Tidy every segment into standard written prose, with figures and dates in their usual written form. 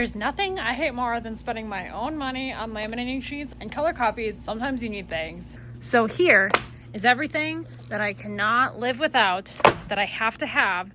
There's nothing I hate more than spending my own money on laminating sheets and color copies. Sometimes you need things. So here is everything that I cannot live without, that I have to have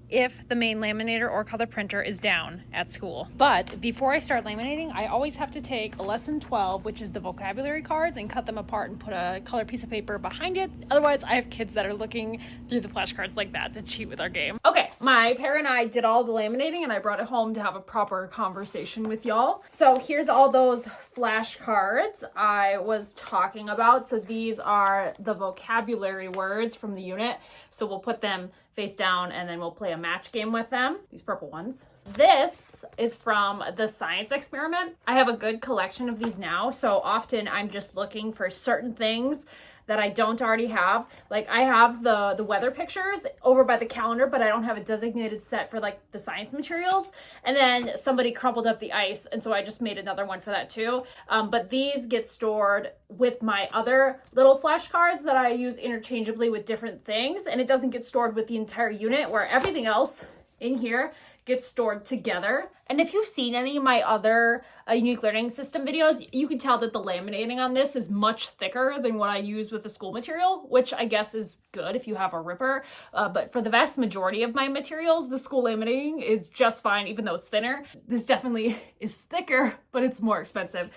if the main laminator or color printer is down at school. But before I start laminating, I always have to take lesson 12, which is the vocabulary cards, and cut them apart and put a color piece of paper behind it. Otherwise, I have kids that are looking through the flashcards like that to cheat with our game. Okay, my pair and I did all the laminating and I brought it home to have a proper conversation with y'all. So here's all those flashcards I was talking about. So these are the vocabulary words from the unit. So we'll put them face down and then we'll play a match game with them, these purple ones. This is from the science experiment. I have a good collection of these now, so often I'm just looking for certain things that I don't already have. Like I have the weather pictures over by the calendar, but I don't have a designated set for like the science materials. And then somebody crumpled up the ice, and so I just made another one for that too. But these get stored with my other little flashcards that I use interchangeably with different things, and it doesn't get stored with the entire unit, where everything else in here gets stored together. And if you've seen any of my other Unique Learning System videos, you can tell that the laminating on this is much thicker than what I use with the school material, which I guess is good if you have a ripper. But for the vast majority of my materials, the school laminating is just fine, even though it's thinner. This definitely is thicker, but it's more expensive.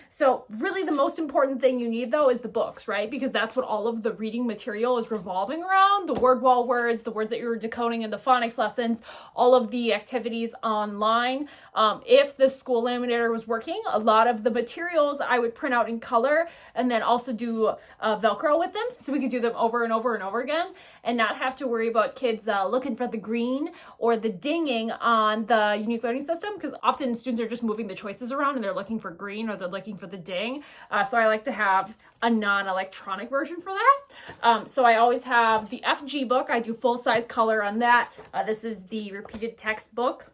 So really the most important thing you need though is the books, right? Because that's what all of the reading material is revolving around. The word wall words, the words that you're decoding in the phonics lessons, all of the activities online. If the school laminator was working, a lot of the materials I would print out in color and then also do Velcro with them, so we could do them over and over and over again and not have to worry about kids looking for the green or the dinging on the Unique Learning System, because often students are just moving the choices around and they're looking for green or they're looking for the ding. So I like to have a non-electronic version for that. So I always have the FG book. I do full-size color on that. This is the repeated text book.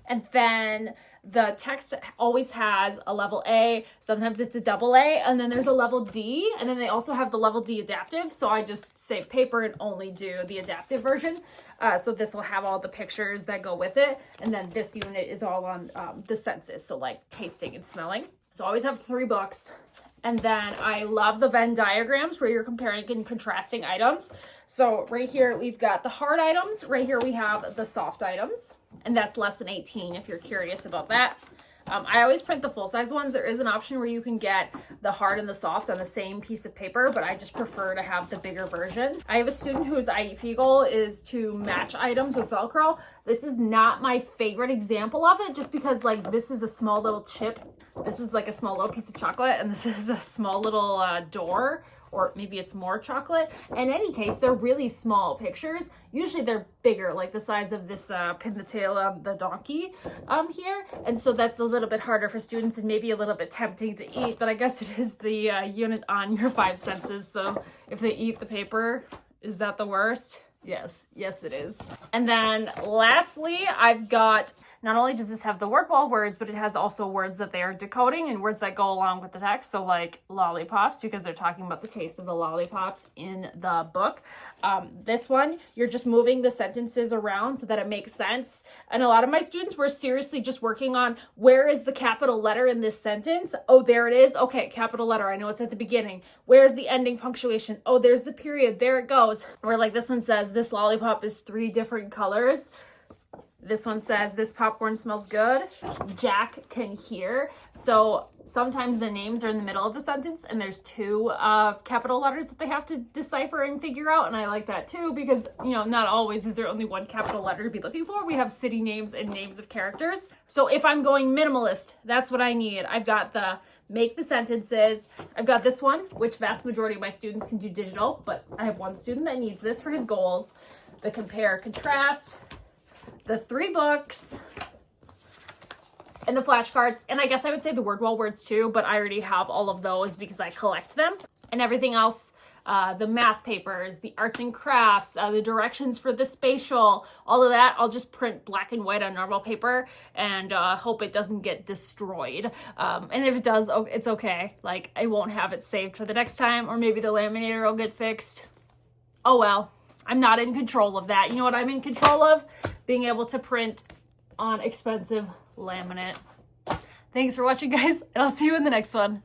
And then the text always has a level A, sometimes it's a double A, and then there's a level D, and then they also have the level D adaptive, so I just save paper and only do the adaptive version. So this will have all the pictures that go with it, and then this unit is all on the senses, so like tasting and smelling. So I always have 3 books. And then I love the Venn diagrams where you're comparing and contrasting items. So right here, we've got the hard items. Right here, we have the soft items. And that's lesson 18 if you're curious about that. I always print the full-size ones. There is an option where you can get the hard and the soft on the same piece of paper, but I just prefer to have the bigger version. I have a student whose IEP goal is to match items with Velcro. This is not my favorite example of it, just because like this is a small little chip. This is like a small little piece of chocolate, and this is a small little door, or maybe it's more chocolate. In any case, they're really small pictures. Usually they're bigger, like the size of this pin the tail of the donkey here. And so that's a little bit harder for students and maybe a little bit tempting to eat, but I guess it is the unit on your 5 senses. So if they eat the paper, is that the worst? Yes, it is. And then lastly, I've got, not only does this have the word wall words, but it has also words that they are decoding and words that go along with the text. So like lollipops, because they're talking about the taste of the lollipops in the book. This one, you're just moving the sentences around so that it makes sense. And a lot of my students were seriously just working on, where is the capital letter in this sentence? Oh, there it is. Okay, capital letter. I know it's at the beginning. Where's the ending punctuation? Oh, there's the period. There it goes. Or like this one says, this lollipop is 3 different colors. This one says, this popcorn smells good. Jack can hear. So sometimes the names are in the middle of the sentence and there's 2 capital letters that they have to decipher and figure out. And I like that too, because, you know, not always is there only one capital letter to be looking for. We have city names and names of characters. So if I'm going minimalist, that's what I need. I've got the make the sentences. I've got this one, which vast majority of my students can do digital, but I have one student that needs this for his goals. The compare, contrast, the 3 books, and the flashcards, and I guess I would say the word wall words too, but I already have all of those because I collect them. And everything else, the math papers, the arts and crafts, the directions for the spatial, all of that, I'll just print black and white on normal paper and hope it doesn't get destroyed. And if it does, it's okay. Like, I won't have it saved for the next time, or maybe the laminator will get fixed. Oh well, I'm not in control of that. You know what I'm in control of? Being able to print on expensive laminate. Thanks for watching, guys, and I'll see you in the next one.